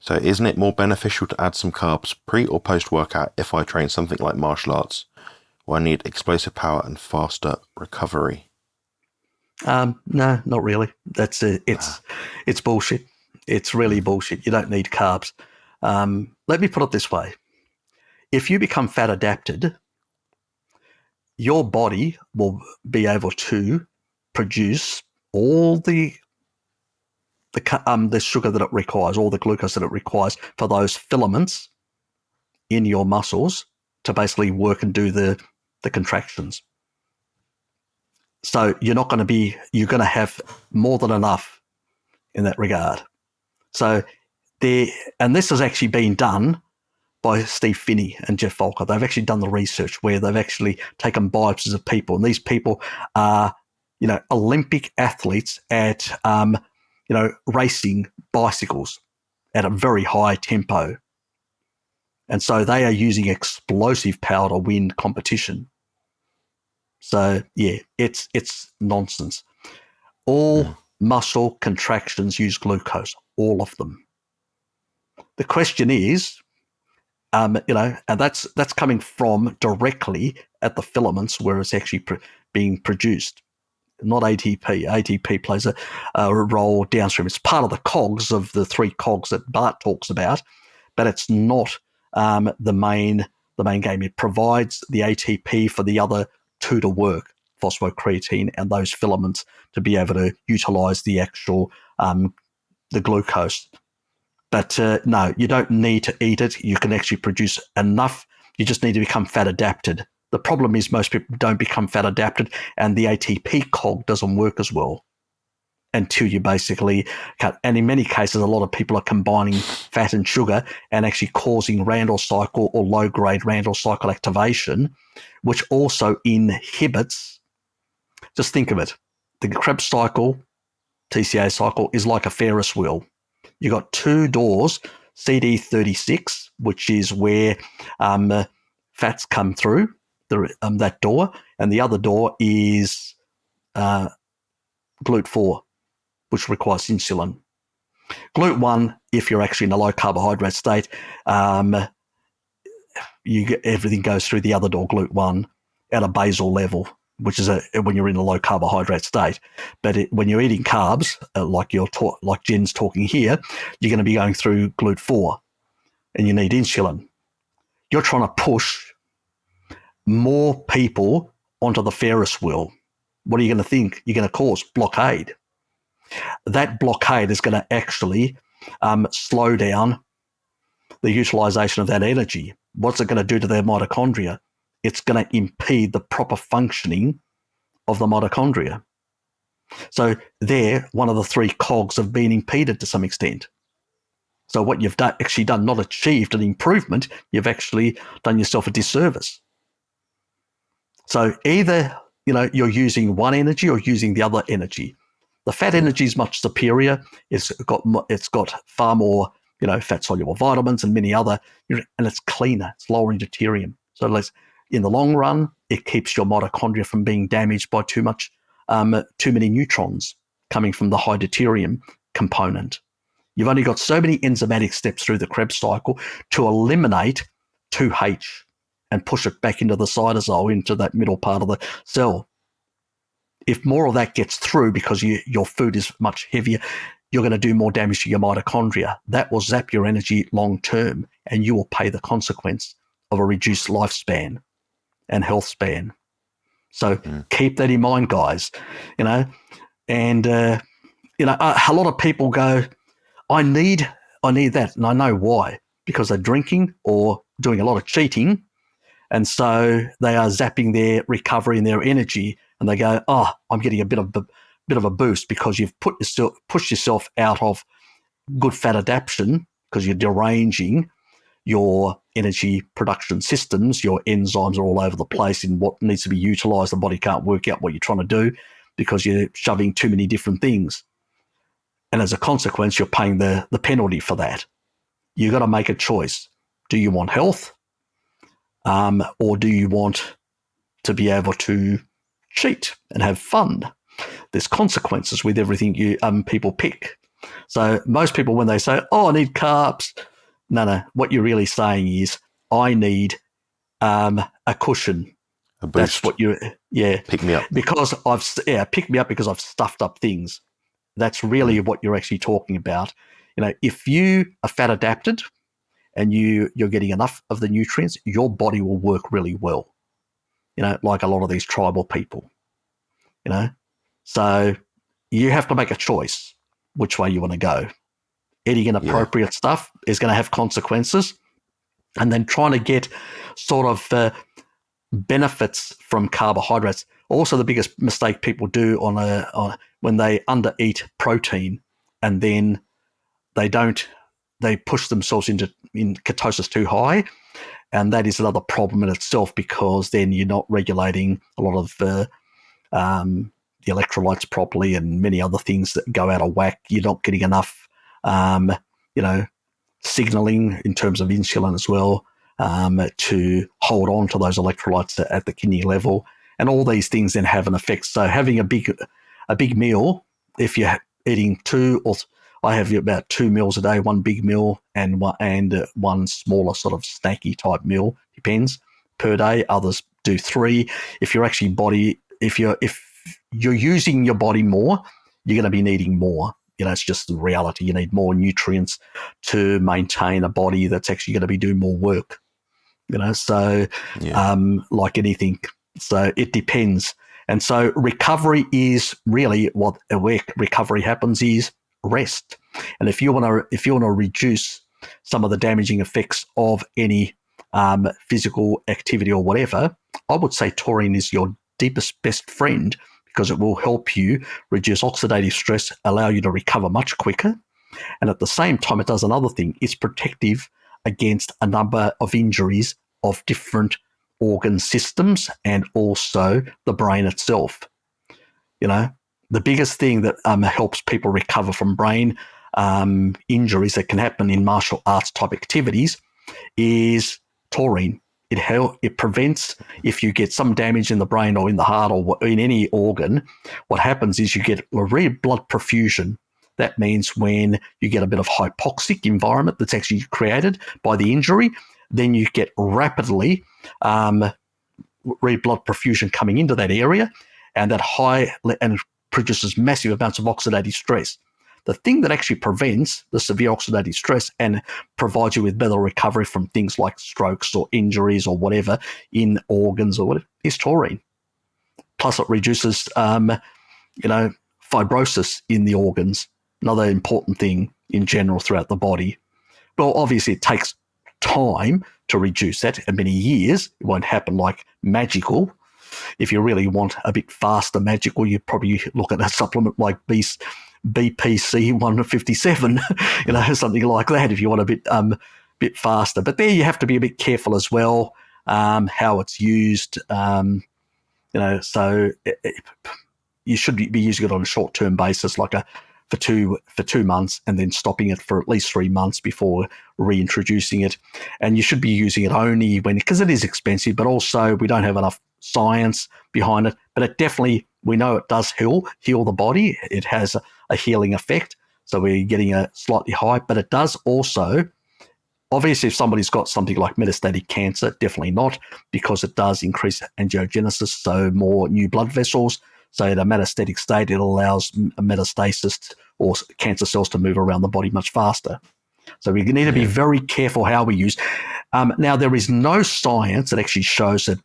So isn't it more beneficial to add some carbs pre or post workout if I train something like martial arts, where I need explosive power and faster recovery? No, not really. It's bullshit. It's really bullshit. You don't need carbs. Let me put it this way. If you become fat adapted, your body will be able to produce all the sugar that it requires, all the glucose that it requires for those filaments in your muscles to basically work and do the contractions. So you're going to have more than enough in that regard. So and this has actually been done by Steve Finney and Jeff Volker. They've actually done the research where they've actually taken biopsies of people, and these people are, Olympic athletes at, racing bicycles at a very high tempo. And so they are using explosive power to win competition. So yeah, it's nonsense. All muscle contractions use glucose, all of them. The question is, and that's coming from directly at the filaments where it's actually being produced, not ATP. ATP plays a role downstream. It's part of the cogs of the 3 cogs that Bart talks about, but it's not the main game. It provides the ATP for the other 2 to work, phosphocreatine and those filaments, to be able to utilize the actual the glucose. But no, you don't need to eat it. You can actually produce enough. You just need to become fat adapted. The problem is most people don't become fat adapted, and the ATP cog doesn't work as well until you basically cut. And in many cases, a lot of people are combining fat and sugar and actually causing Randall cycle or low-grade Randall cycle activation, which also inhibits, just think of it, the Krebs cycle, TCA cycle, is like a Ferris wheel. You got 2 doors, CD36, which is where fats come through that door, and the other door is GLUT4, which requires insulin. GLUT1, if you're actually in a low carbohydrate state, everything goes through the other door, GLUT1, at a basal level, which is when you're in a low carbohydrate state. But when you're eating carbs, like Jen's talking here, you're going to be going through GLUT4, and you need insulin. You're trying to push more people onto the Ferris wheel. What are you going to think? You're going to cause blockade. That blockade is going to actually slow down the utilization of that energy. What's it going to do to their mitochondria? It's going to impede the proper functioning of the mitochondria. So there, one of the 3 cogs have been impeded to some extent. So what you've actually done, not achieved an improvement, you've actually done yourself a disservice. So either, you're using one energy or using the other energy. The fat energy is much superior. It's got far more, fat-soluble vitamins and many other, and it's cleaner. It's lower in deuterium. So in the long run, it keeps your mitochondria from being damaged by too many neutrons coming from the high deuterium component. You've only got so many enzymatic steps through the Krebs cycle to eliminate 2H and push it back into the cytosol, into that middle part of the cell. If more of that gets through because your food is much heavier, you're going to do more damage to your mitochondria. That will zap your energy long term, and you will pay the consequence of a reduced lifespan and health span. So keep that in mind, guys. And a lot of people go, I need that, and I know why, because they're drinking or doing a lot of cheating, and so they are zapping their recovery and their energy, and they go, oh, I'm getting a bit of a boost because you've pushed yourself out of good fat adaptation because you're deranging your energy production systems. Your enzymes are all over the place in what needs to be utilized. The body can't work out what you're trying to do because you're shoving too many different things. And as a consequence, you're paying the penalty for that. You've got to make a choice. Do you want health? Or do you want to be able to cheat and have fun? There's consequences with everything people pick. So most people, when they say, "Oh, I need carbs," no. What you're really saying is, "I need a cushion." A boost. That's what Pick me up. Because pick me up because I've stuffed up things. That's really what you're actually talking about. If you are fat adapted and you're getting enough of the nutrients, your body will work really well. Like a lot of these tribal people. So you have to make a choice which way you want to go. Eating inappropriate stuff is going to have consequences, and then trying to get sort of benefits from carbohydrates. Also, the biggest mistake people do on when they undereat protein, and then they push themselves in ketosis too high, and that is another problem in itself, because then you're not regulating a lot of the electrolytes properly, and many other things that go out of whack. You're not getting enough, signaling in terms of insulin as well, to hold on to those electrolytes at the kidney level, and all these things then have an effect. So having a big meal, if you're eating I have about 2 meals a day, one big meal and one smaller sort of snacky type meal, depends, per day. Others do 3. If you're using your body more, you're going to be needing more. It's just the reality. You need more nutrients to maintain a body that's actually going to be doing more work. Like anything. So it depends. And so recovery is really where recovery happens is rest. And if you want to reduce some of the damaging effects of any physical activity or whatever, I would say taurine is your deepest best friend, because it will help you reduce oxidative stress, allow you to recover much quicker. And at the same time, it does another thing. It's protective against a number of injuries of different organ systems and also the brain itself. The biggest thing that helps people recover from brain injuries that can happen in martial arts type activities is taurine. It prevents, if you get some damage in the brain or in the heart or in any organ, what happens is you get a red blood perfusion. That means when you get a bit of hypoxic environment that's actually created by the injury, then you get rapidly red blood perfusion coming into that area, and and produces massive amounts of oxidative stress. The thing that actually prevents the severe oxidative stress and provides you with better recovery from things like strokes or injuries or whatever in organs or whatever is taurine. Plus, it reduces, fibrosis in the organs. Another important thing in general throughout the body. Well, obviously, it takes time to reduce that, and many years. It won't happen like magical. If you really want a bit faster magical, you probably look at a supplement like BPC 157, something like that, if you want a bit faster. But there you have to be a bit careful as well, how it's used. So you should be using it on a short-term basis, like for 2 months, and then stopping it for at least 3 months before reintroducing it. And you should be using it only because it is expensive, but also we don't have enough science behind it. But it definitely, we know it does heal the body. It has a healing effect. So we're getting a slightly high, but it does also, obviously, if somebody's got something like metastatic cancer, definitely not, because it does increase angiogenesis, so more new blood vessels. So in a metastatic state, it allows metastasis or cancer cells to move around the body much faster. So we need to be very careful how we use. Now, there is no science that actually shows that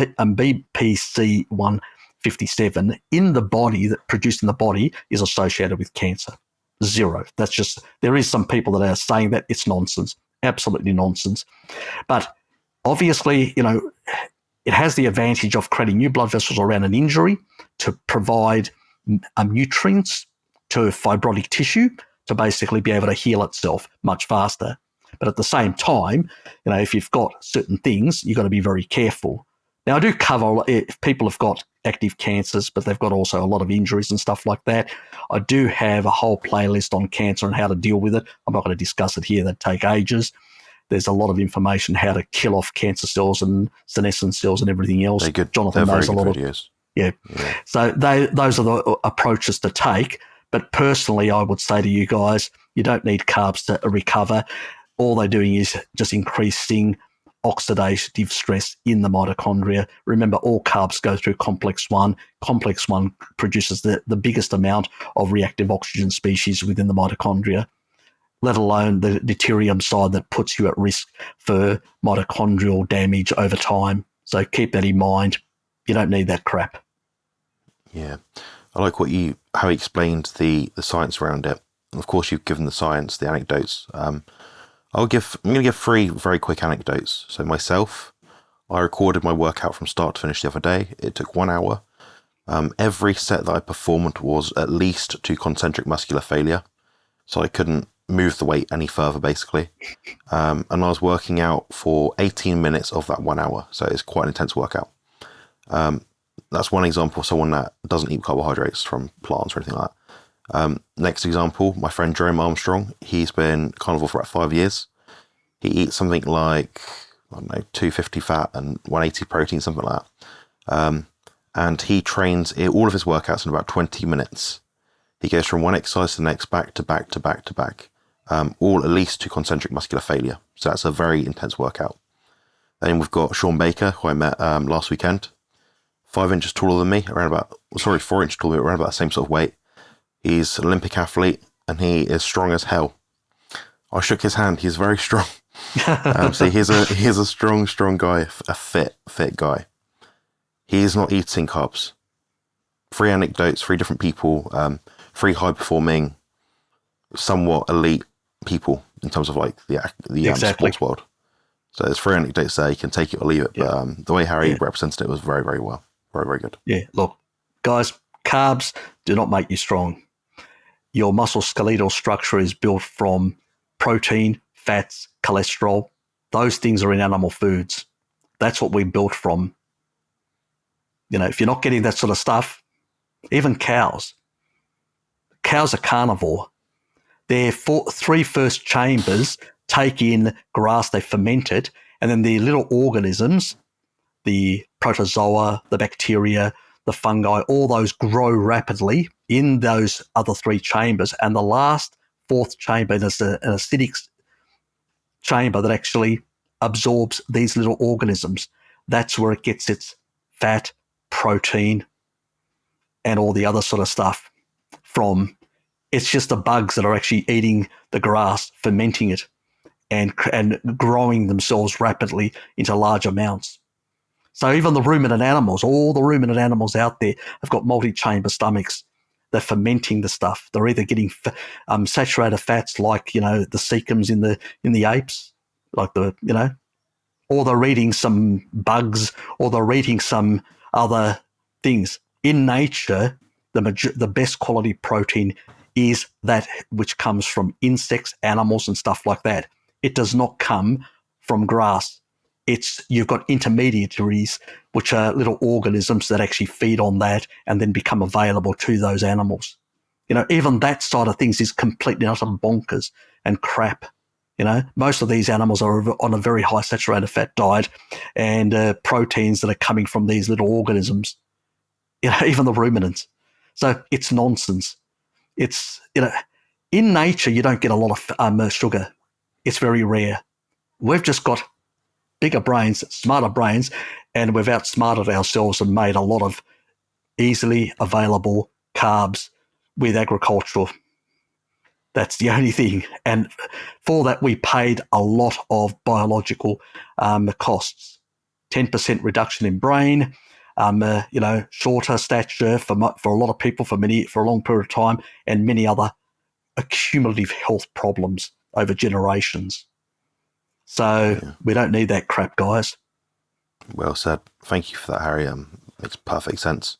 BPC 157 in the body, that produced in the body, is associated with cancer. Zero. That's just, there is some people that are saying that. It's nonsense, absolutely nonsense. But obviously, it has the advantage of creating new blood vessels around an injury to provide nutrients to fibrotic tissue to basically be able to heal itself much faster. But at the same time, if you've got certain things, you've got to be very careful. Now, I do cover, if people have got active cancers, but they've got also a lot of injuries and stuff like that, I do have a whole playlist on cancer and how to deal with it. I'm not going to discuss it here. That'd take ages. There's a lot of information how to kill off cancer cells and senescent cells and everything else. Jonathan knows a lot of videos. Yeah. So those are the approaches to take. But personally, I would say to you guys, you don't need carbs to recover. All they're doing is just increasing oxidative stress in the mitochondria. Remember, all carbs go through complex 1. Complex 1 produces the biggest amount of reactive oxygen species within the mitochondria, let alone the deuterium side that puts you at risk for mitochondrial damage over time. So keep that in mind. You don't need that crap. Yeah. I like how you explained the science around it. And of course, you've given the science, the anecdotes. I'm going to give 3 very quick anecdotes. So myself, I recorded my workout from start to finish the other day. It took 1 hour. Every set that I performed was at least to concentric muscular failure. So I couldn't move the weight any further, basically. And I was working out for 18 minutes of that 1 hour. So it's quite an intense workout. That's one example of someone that doesn't eat carbohydrates from plants or anything like that. Next example, my friend Jerome Armstrong. He's been carnivore for about 5 years. He eats something like, 250 fat and 180 protein, something like that. And he trains all of his workouts in about 20 minutes. He goes from one exercise to the next, back to back to back to back, all at least to concentric muscular failure. So that's a very intense workout. Then we've got Sean Baker, who I met last weekend. 5 inches taller than me, 4 inches taller than me, around about the same sort of weight. He's an Olympic athlete, and he is strong as hell. I shook his hand. He's very strong. So he's a strong guy, a fit guy. He is not eating carbs. 3 anecdotes, 3 different people, 3 high-performing, somewhat elite people in terms of like the Exactly. sports world. So there's 3 anecdotes there. You can take it or leave it. Yeah. But the way Harry represented it was very, very well. Very, very good. Yeah, look, guys, carbs do not make you strong. Your muscle skeletal structure is built from protein, fats, cholesterol. Those things are in animal foods. That's what we're built from. If you're not getting that sort of stuff, even cows are carnivore. Their 3 first chambers take in grass, they ferment it, and then the little organisms, the protozoa, the bacteria, the fungi, all those grow rapidly in those other 3 chambers. And the last 4th chamber is an acidic chamber that actually absorbs these little organisms. That's where it gets its fat, protein, and all the other sort of stuff from. It's just the bugs that are actually eating the grass, fermenting it, and growing themselves rapidly into large amounts. So even the ruminant animals, all the ruminant animals out there have got multi-chamber stomachs. They're fermenting the stuff. They're either getting saturated fats like, the cecums in the apes, like or they're eating some bugs, or they're eating some other things. In nature, the best quality protein is that which comes from insects, animals, and stuff like that. It does not come from grass. You've got intermediaries, which are little organisms that actually feed on that and then become available to those animals. Even that side of things is completely utter bonkers and crap. Most of these animals are on a very high saturated fat diet and proteins that are coming from these little organisms, even the ruminants. So it's nonsense. It's, in nature, you don't get a lot of sugar. It's very rare. We've just got bigger brains, smarter brains, and we've outsmarted ourselves and made a lot of easily available carbs with agricultural. That's the only thing. And for that, we paid a lot of biological costs. 10% reduction in brain, shorter stature for a lot of people for a long period of time, and many other accumulative health problems over generations. So we don't need that crap, guys. Well said. Thank you for that, Harry. Makes perfect sense.